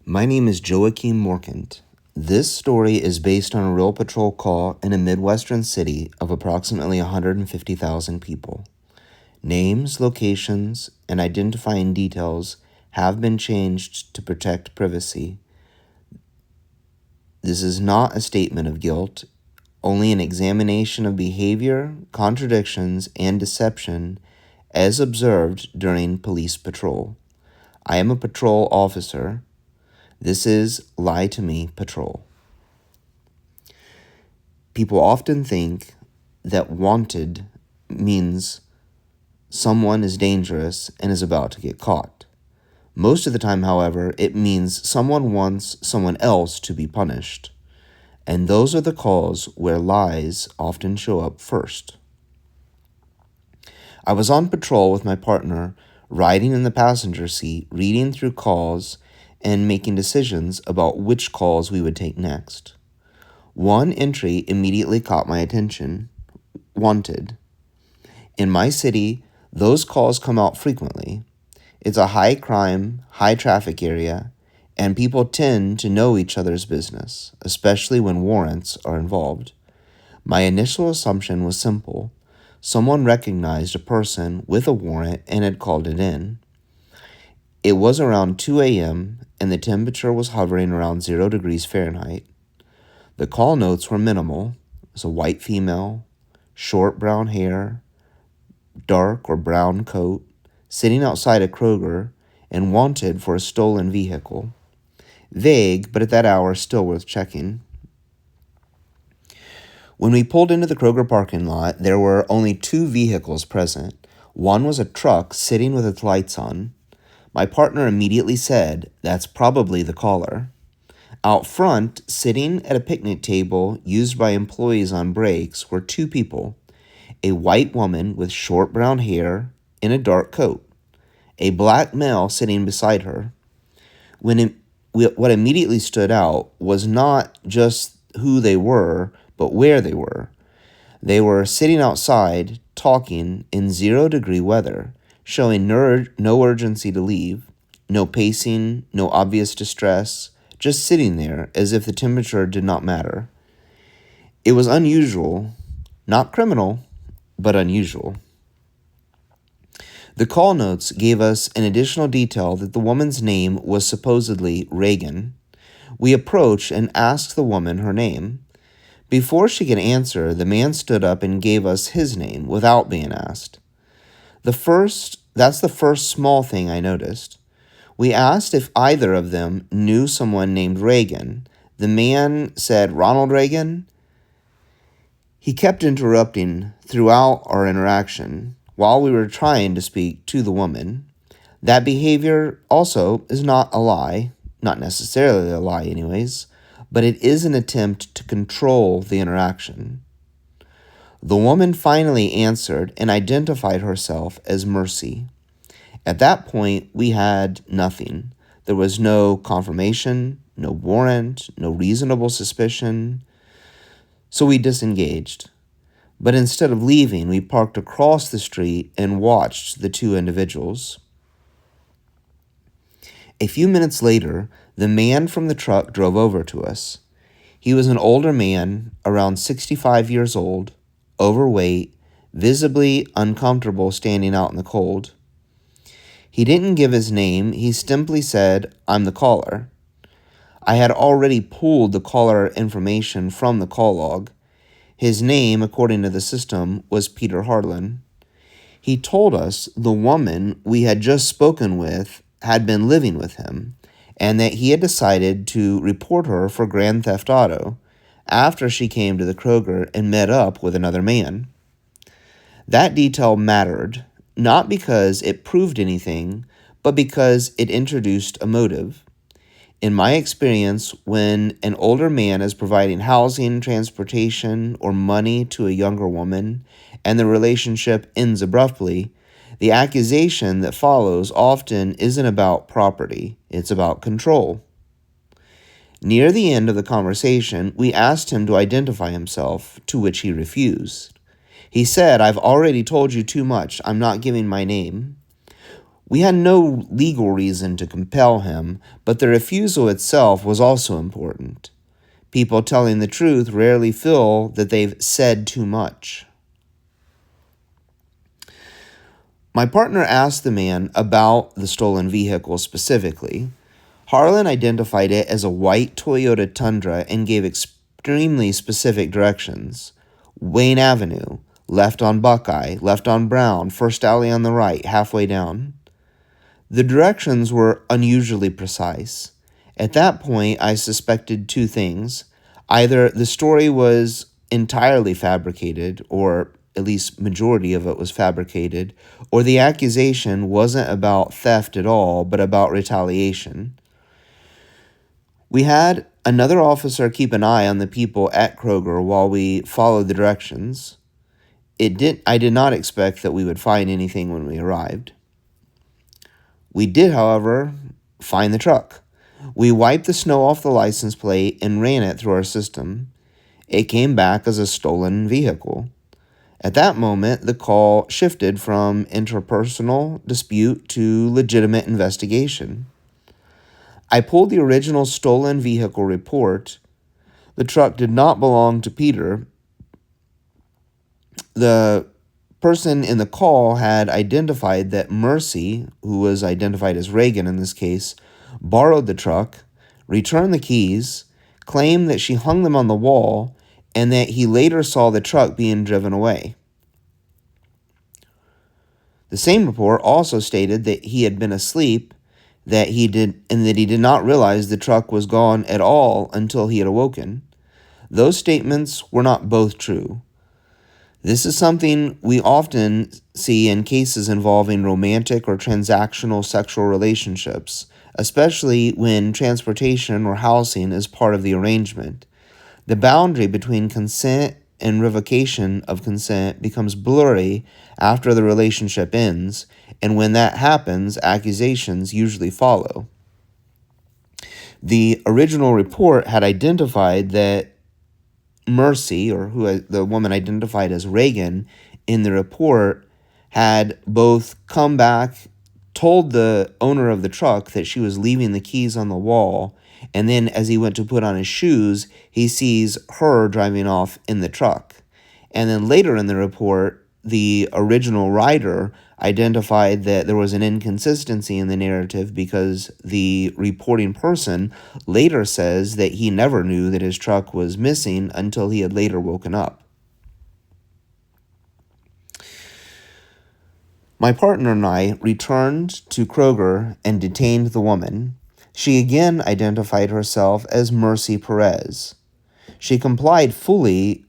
My name is Joachim Morkant. This story is based on a real patrol call in a Midwestern city of approximately 150,000 people. Names, locations, and identifying details have been changed to protect privacy. This is not a statement of guilt, only an examination of behavior, contradictions, and deception as observed during police patrol. I am a patrol officer. This is Lie to Me Patrol. People often think that wanted means someone is dangerous and is about to get caught. Most of the time, however, it means someone wants someone else to be punished. And those are the calls where lies often show up first. I was on patrol with my partner, riding in the passenger seat, reading through calls, and making decisions about which calls we would take next. One entry immediately caught my attention. Wanted. In my city, those calls come out frequently. It's a high crime, high traffic area, and people tend to know each other's business, especially when warrants are involved. My initial assumption was simple. Someone recognized a person with a warrant and had called it in. It was around 2 a.m., and the temperature was hovering around 0 degrees Fahrenheit. The call notes were minimal. It was a white female, short brown hair, dark or brown coat, sitting outside a Kroger, and wanted for a stolen vehicle. Vague, but at that hour still worth checking. When we pulled into the Kroger parking lot, there were only 2 vehicles present. One was a truck sitting with its lights on. My partner immediately said, "That's probably the caller." Out front, sitting at a picnic table used by employees on breaks, were 2 people. A white woman with short brown hair in a dark coat. A black male sitting beside her. What immediately stood out was not just who they were, but where they were. They were sitting outside, talking in 0-degree weather, showing no urgency to leave, no pacing, no obvious distress, just sitting there as if the temperature did not matter. It was unusual, not criminal, but unusual. The call notes gave us an additional detail that the woman's name was supposedly Reagan. We approached and asked the woman her name. Before she could answer, the man stood up and gave us his name without being asked. That's the first small thing I noticed. We asked if either of them knew someone named Reagan. The man said, "Ronald Reagan?" He kept interrupting throughout our interaction while we were trying to speak to the woman. That behavior also is not a lie, not necessarily a lie anyways, but it is an attempt to control the interaction. The woman finally answered and identified herself as Mercy. At that point, we had nothing. There was no confirmation, no warrant, no reasonable suspicion. So we disengaged. But instead of leaving, we parked across the street and watched the 2 individuals. A few minutes later, the man from the truck drove over to us. He was an older man, around 65 years old, overweight, visibly uncomfortable standing out in the cold. He didn't give his name. He simply said, "I'm the caller." I had already pulled the caller information from the call log. His name, according to the system, was Peter Harlan. He told us the woman we had just spoken with had been living with him, and that he had decided to report her for Grand Theft Auto after she came to the Kroger and met up with another man. That detail mattered, not because it proved anything, but because it introduced a motive. In my experience, when an older man is providing housing, transportation, or money to a younger woman, and the relationship ends abruptly, the accusation that follows often isn't about property, it's about control. Near the end of the conversation, we asked him to identify himself, to which he refused. He said, "I've already told you too much. I'm not giving my name." We had no legal reason to compel him, but the refusal itself was also important. People telling the truth rarely feel that they've said too much. My partner asked the man about the stolen vehicle specifically. Harlan identified it as a white Toyota Tundra and gave extremely specific directions. Wayne Avenue, left on Buckeye, left on Brown, first alley on the right, halfway down. The directions were unusually precise. At that point, I suspected two things. Either the story was entirely fabricated, or at least majority of it was fabricated, or the accusation wasn't about theft at all, but about retaliation. We had another officer keep an eye on the people at Kroger while we followed the directions. I did not expect that we would find anything when we arrived. We did, however, find the truck. We wiped the snow off the license plate and ran it through our system. It came back as a stolen vehicle. At that moment, the call shifted from interpersonal dispute to legitimate investigation. I pulled the original stolen vehicle report. The truck did not belong to Peter. The person in the call had identified that Mercy, who was identified as Reagan in this case, borrowed the truck, returned the keys, claimed that she hung them on the wall, and that he later saw the truck being driven away. The same report also stated that he had been asleep, that he did not realize the truck was gone at all until he had awoken. Those statements were not both true. This is something we often see in cases involving romantic or transactional sexual relationships, especially when transportation or housing is part of the arrangement. The boundary between consent and revocation of consent becomes blurry after the relationship ends, and when that happens, accusations usually follow. The original report had identified that Mercy, or who the woman identified as Reagan in the report, had both come back, told the owner of the truck that she was leaving the keys on the wall, and then as he went to put on his shoes, he sees her driving off in the truck. And then later in the report, the original writer identified that there was an inconsistency in the narrative because the reporting person later says that he never knew that his truck was missing until he had later woken up. My partner and I returned to Kroger and detained the woman. She again identified herself as Mercy Perez. She complied fully,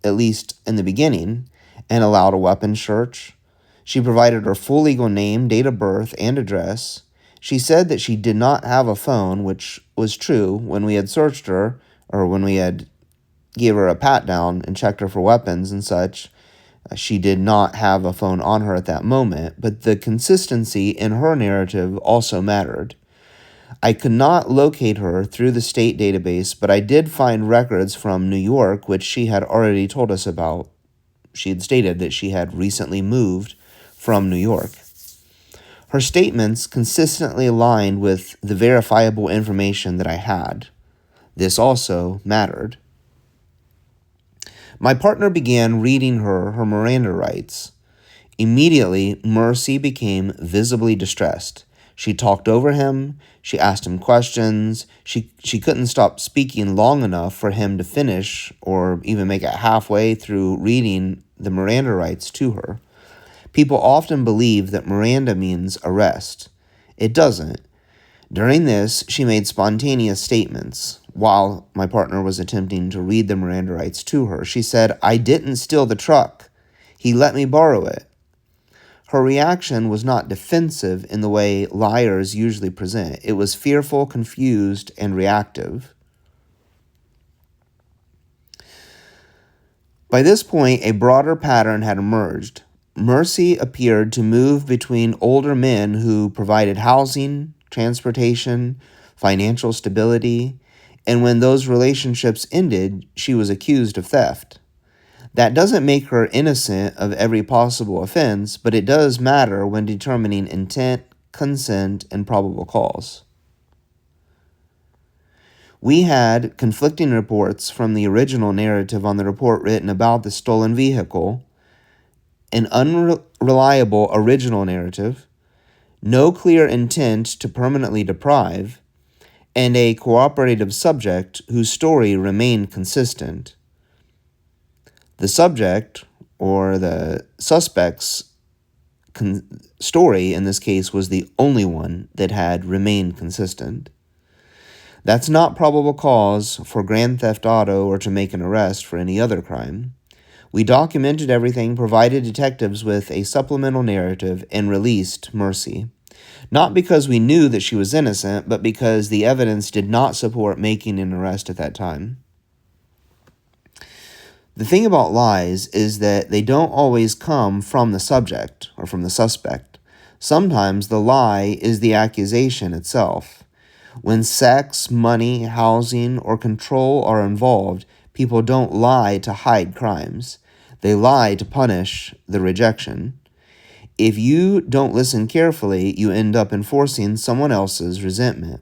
at least in the beginning, and allowed a weapons search. She provided her full legal name, date of birth, and address. She said that she did not have a phone, which was true. When we had searched her, or when we had gave her a pat down and checked her for weapons and such, she did not have a phone on her at that moment, but the consistency in her narrative also mattered. I could not locate her through the state database, but I did find records from New York, which she had already told us about. She had stated that she had recently moved from New York. Her statements consistently aligned with the verifiable information that I had. This also mattered. My partner began reading her Miranda rights. Immediately, Mercy became visibly distressed. She talked over him. She asked him questions. She couldn't stop speaking long enough for him to finish or even make it halfway through reading the Miranda rights to her. People often believe that Miranda means arrest. It doesn't. During this, she made spontaneous statements. While my partner was attempting to read the Miranda rights to her, she said, "I didn't steal the truck. He let me borrow it." Her reaction was not defensive in the way liars usually present. It was fearful, confused, and reactive. By this point, a broader pattern had emerged. Mercy appeared to move between older men who provided housing, transportation, financial stability, and when those relationships ended, she was accused of theft. That doesn't make her innocent of every possible offense, but it does matter when determining intent, consent, and probable cause. We had conflicting reports from the original narrative on the report written about the stolen vehicle, an unreliable original narrative, no clear intent to permanently deprive, and a cooperative subject whose story remained consistent. The subject, or the suspect's story in this case, was the only one that had remained consistent. That's not probable cause for grand theft auto or to make an arrest for any other crime. We documented everything, provided detectives with a supplemental narrative, and released Mercy. Not because we knew that she was innocent, but because the evidence did not support making an arrest at that time. The thing about lies is that they don't always come from the subject or from the suspect. Sometimes the lie is the accusation itself. When sex, money, housing, or control are involved, people don't lie to hide crimes. They lie to punish the rejection. If you don't listen carefully, you end up enforcing someone else's resentment.